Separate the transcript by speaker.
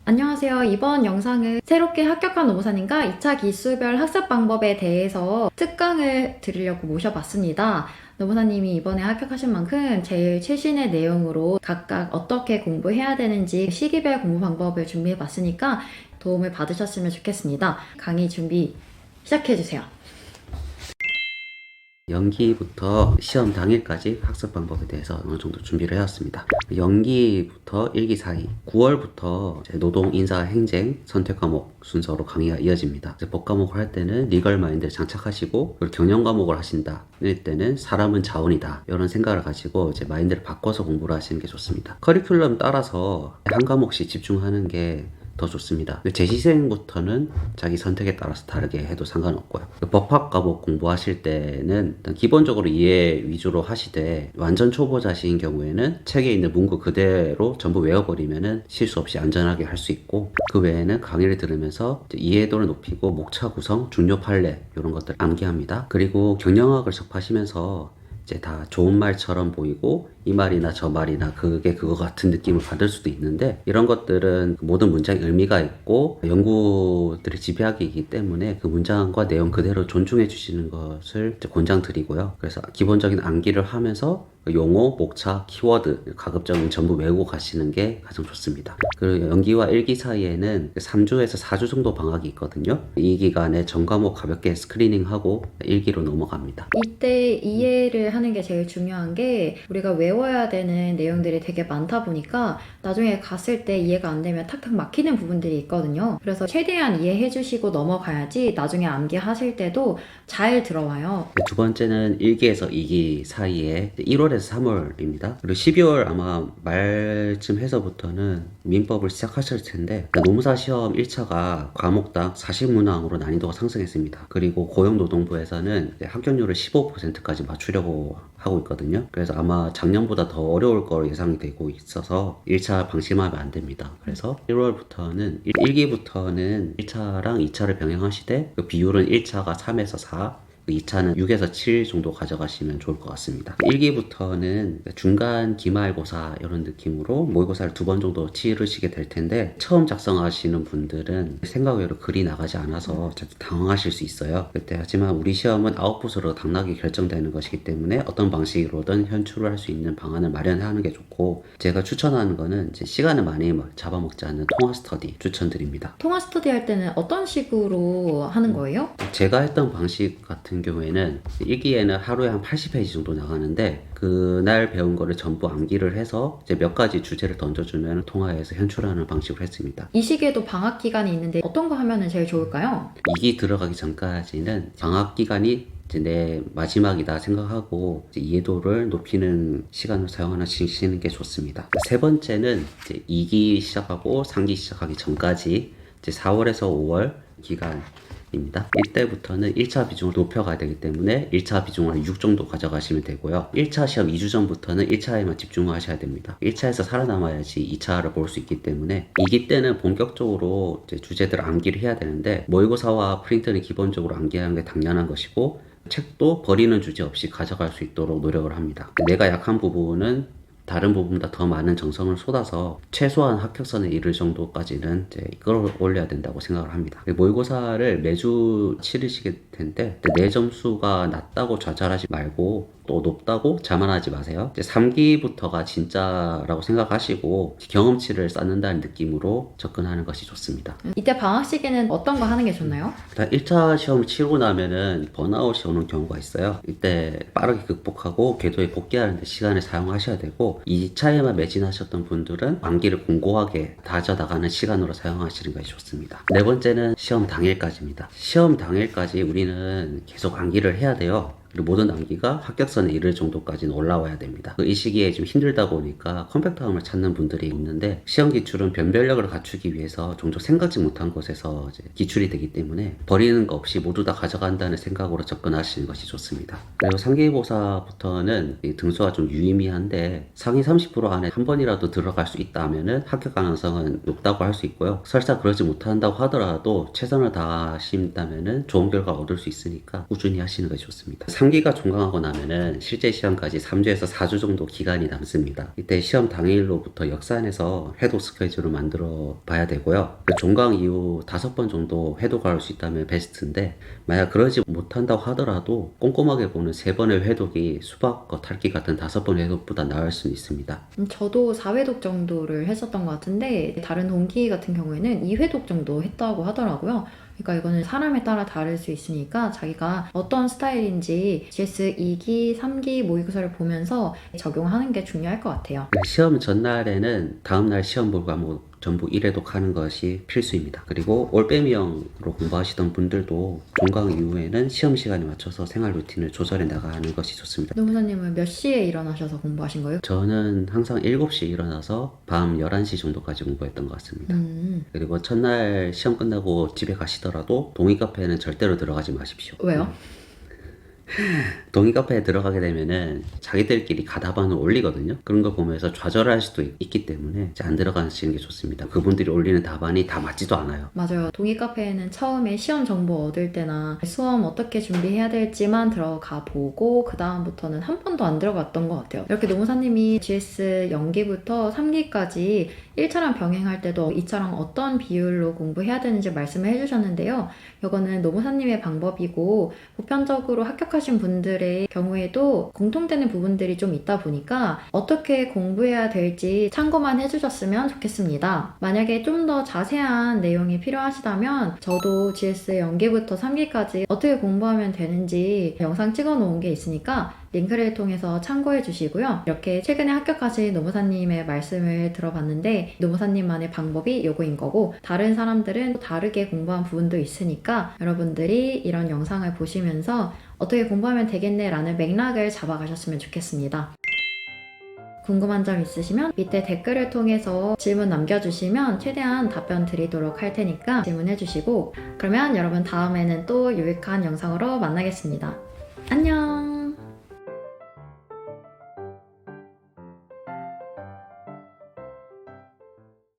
Speaker 1: 안녕하세요. 이번 영상은 새롭게 합격한 노무사님과 2차 기수별 학습 방법에 대해서 특강을 드리려고 모셔봤습니다. 노무사님이 이번에 합격하신 만큼 제일 최신의 내용으로 각각 어떻게 공부해야 되는지 시기별 공부 방법을 준비해봤으니까 도움을 받으셨으면 좋겠습니다. 강의 준비 시작해주세요.
Speaker 2: 연기부터 시험 당일까지 학습 방법에 대해서 어느 정도 준비를 해왔습니다. 연기부터 일기 사이 9월부터 노동, 인사, 행정, 선택 과목 순서로 강의가 이어집니다. 법 과목을 할 때는 리걸 마인드를 장착하시고, 그리고 경영 과목을 하신다 일 때는 사람은 자원이다 이런 생각을 가지고 이제 마인드를 바꿔서 공부를 하시는 게 좋습니다. 커리큘럼 따라서 한 과목씩 집중하는 게 더 좋습니다. 재시생부터는 자기 선택에 따라서 다르게 해도 상관없고요. 법학 과목 공부하실 때는 일단 기본적으로 이해 위주로 하시되, 완전 초보자신 경우에는 책에 있는 문구 그대로 전부 외워버리면은 실수 없이 안전하게 할 수 있고, 그 외에는 강의를 들으면서 이해도를 높이고 목차 구성, 중요 판례 이런 것들 암기합니다. 그리고 경영학을 접하시면서 이제 다 좋은 말처럼 보이고 이 말이나 저 말이나 그게 그거 같은 느낌을 받을 수도 있는데, 이런 것들은 모든 문장에 의미가 있고 연구들의 집약이기 때문에 그 문장과 내용 그대로 존중해 주시는 것을 권장드리고요. 그래서 기본적인 암기를 하면서 용어, 목차, 키워드, 가급적이면 전부 외우고 가시는 게 가장 좋습니다. 그리고 연기와 일기 사이에는 3주에서 4주 정도 방학이 있거든요. 이 기간에 전 과목 가볍게 스크리닝하고 일기로 넘어갑니다.
Speaker 1: 이때 이해를 하는 게 제일 중요한 게, 우리가 외워야 되는 내용들이 되게 많다 보니까 나중에 갔을 때 이해가 안 되면 탁탁 막히는 부분들이 있거든요. 그래서 최대한 이해해 주시고 넘어가야지 나중에 암기하실 때도 잘 들어와요.
Speaker 2: 두 번째는 1기에서 2기 사이에 1월에서 3월입니다. 그리고 12월 아마 말쯤 해서부터는 민법을 시작하실 텐데, 노무사 시험 1차가 과목당 40문항으로 난이도가 상승했습니다. 그리고 고용노동부에서는 합격률을 15%까지 맞추려고 하고 있거든요. 그래서 아마 작년보다 더 어려울 거로 예상이 되고 있어서 1차 방심하면 안 됩니다. 그래서 1월부터는 1기부터는 1차랑 2차를 병행하시되, 그 비율은 1차가 3에서 4, 2차는 6에서 7 정도 가져가시면 좋을 것 같습니다. 1기부터는 중간 기말고사 이런 느낌으로 모의고사를 2번 정도 치르시게 될 텐데, 처음 작성하시는 분들은 생각 외로 글이 나가지 않아서 당황하실 수 있어요. 그때 하지만 우리 시험은 아웃풋으로 당락이 결정되는 것이기 때문에 어떤 방식으로든 현출을 할 수 있는 방안을 마련하는 게 좋고, 제가 추천하는 거는 이제 시간을 많이 잡아먹지 않는 통화 스터디 추천드립니다.
Speaker 1: 통화 스터디 할 때는 어떤 식으로 하는 거예요?
Speaker 2: 제가 했던 방식 같은 경우에는 1기에는 하루에 한 80페이지 정도 나가는데, 그날 배운 거를 전부 암기를 해서 이제 몇 가지 주제를 던져주면 통화해서 현출하는 방식으로 했습니다.
Speaker 1: 이 시기에도 방학 기간이 있는데 어떤 거 하면 제일 좋을까요?
Speaker 2: 2기 들어가기 전까지는 방학 기간이 이제 내 마지막이다 생각하고 이제 이해도를 높이는 시간을 사용하시는 게 좋습니다. 세 번째는 이제 2기 시작하고 3기 시작하기 전까지 이제 4월에서 5월 기간입니다. 이때부터는 1차 비중을 높여가야 되기 때문에 1차 비중을 한 6 정도 가져가시면 되고요. 1차 시험 2주 전부터는 1차에만 집중하셔야 됩니다. 1차에서 살아남아야지 2차를 볼 수 있기 때문에, 2기 때는 본격적으로 이제 주제들을 암기를 해야 되는데, 모의고사와 프린트는 기본적으로 암기하는 게 당연한 것이고, 책도 버리는 주제 없이 가져갈 수 있도록 노력을 합니다. 내가 약한 부분은 다른 부분보다 더 많은 정성을 쏟아서 최소한 합격선에 이를 정도까지는 이제 끌어올려야 된다고 생각을 합니다. 모의고사를 매주 치르시게 텐데, 내 점수가 낮다고 좌절하지 말고 또 높다고 자만하지 마세요. 이제 3기부터가 진짜라고 생각하시고 경험치를 쌓는다는 느낌으로 접근하는 것이 좋습니다.
Speaker 1: 이때 방학 시기는 어떤 거 하는 게 좋나요?
Speaker 2: 일단 1차 시험을 치르고 나면은 번아웃이 오는 경우가 있어요. 이때 빠르게 극복하고 궤도에 복귀하는 데 시간을 사용하셔야 되고, 2차에만 매진하셨던 분들은 암기를 공고하게 다져나가는 시간으로 사용하시는 것이 좋습니다. 네 번째는 시험 당일까지입니다. 시험 당일까지 우리는 계속 암기를 해야 돼요. 그리고 모든 암기가 합격선에 이를 정도까지는 올라와야 됩니다. 이 시기에 좀 힘들다 보니까 컴팩트함을 찾는 분들이 있는데, 시험 기출은 변별력을 갖추기 위해서 종종 생각지 못한 곳에서 이제 기출이 되기 때문에 버리는 거 없이 모두 다 가져간다는 생각으로 접근하시는 것이 좋습니다. 그리고 상기고사부터는 등수가 좀 유의미한데, 상위 30% 안에 한 번이라도 들어갈 수 있다면은 합격 가능성은 높다고 할 수 있고요. 설사 그러지 못한다고 하더라도 최선을 다하신다면은 좋은 결과 얻을 수 있으니까 꾸준히 하시는 것이 좋습니다. 3기가 종강하고 나면은 실제 시험까지 3주에서 4주 정도 기간이 남습니다. 이때 시험 당일로부터 역산해서 회독 스케줄을 만들어 봐야 되고요. 종강 이후 5번 정도 회독을 할 수 있다면 베스트인데, 만약 그러지 못한다고 하더라도 꼼꼼하게 보는 3번의 회독이 수박과 탈기 같은 5번 회독보다 나을 수는 있습니다.
Speaker 1: 저도 4회독 정도를 했었던 것 같은데 다른 동기 같은 경우에는 2회독 정도 했다고 하더라고요. 그러니까 이거는 사람에 따라 다를 수 있으니까 자기가 어떤 스타일인지 GS 2기, 3기 모의고사를 보면서 적용하는 게 중요할 것 같아요.
Speaker 2: 시험 전날에는 다음날 시험 볼 과목 전부 1회독 하는 것이 필수입니다. 그리고 올빼미형으로 공부하시던 분들도 종강 이후에는 시험 시간에 맞춰서 생활 루틴을 조절해 나가는 것이 좋습니다.
Speaker 1: 노무사님은 몇 시에 일어나셔서 공부하신 거예요?
Speaker 2: 저는 항상 7시에 일어나서 밤 11시 정도까지 공부했던 것 같습니다. 그리고 첫날 시험 끝나고 집에 가시더라도 동의 카페에는 절대로 들어가지 마십시오.
Speaker 1: 왜요?
Speaker 2: 동의 카페에 들어가게 되면은 자기들끼리 가다반을 올리거든요. 그런 걸 보면서 좌절할 수도 있기 때문에 이제 안 들어가시는 게 좋습니다. 그분들이 올리는 답안이 다 맞지도 않아요.
Speaker 1: 맞아요. 동의 카페에는 처음에 시험 정보 얻을 때나 수험 어떻게 준비해야 될지만 들어가 보고 그 다음부터는 한 번도 안 들어갔던 것 같아요. 이렇게 노무사님이 GS 0기부터 3기까지 1차랑 병행할 때도 2차랑 어떤 비율로 공부해야 되는지 말씀을 해주셨는데요. 이거는 노무사님의 방법이고 보편적으로 합격하신 분들의 경우에도 공통되는 부분들이 좀 있다 보니까 어떻게 공부해야 될지 참고만 해주셨으면 좋겠습니다. 만약에 좀 더 자세한 내용이 필요하시다면 저도 GS 0기부터 3기까지 어떻게 공부하면 되는지 영상 찍어 놓은 게 있으니까 링크를 통해서 참고해 주시고요. 이렇게 최근에 합격하신 노무사님의 말씀을 들어봤는데 노무사님만의 방법이 요거인 거고 다른 사람들은 다르게 공부한 부분도 있으니까 여러분들이 이런 영상을 보시면서 어떻게 공부하면 되겠네 라는 맥락을 잡아가셨으면 좋겠습니다. 궁금한 점 있으시면 밑에 댓글을 통해서 질문 남겨주시면 최대한 답변 드리도록 할 테니까 질문해 주시고 그러면 여러분 다음에는 또 유익한 영상으로 만나겠습니다. 안녕!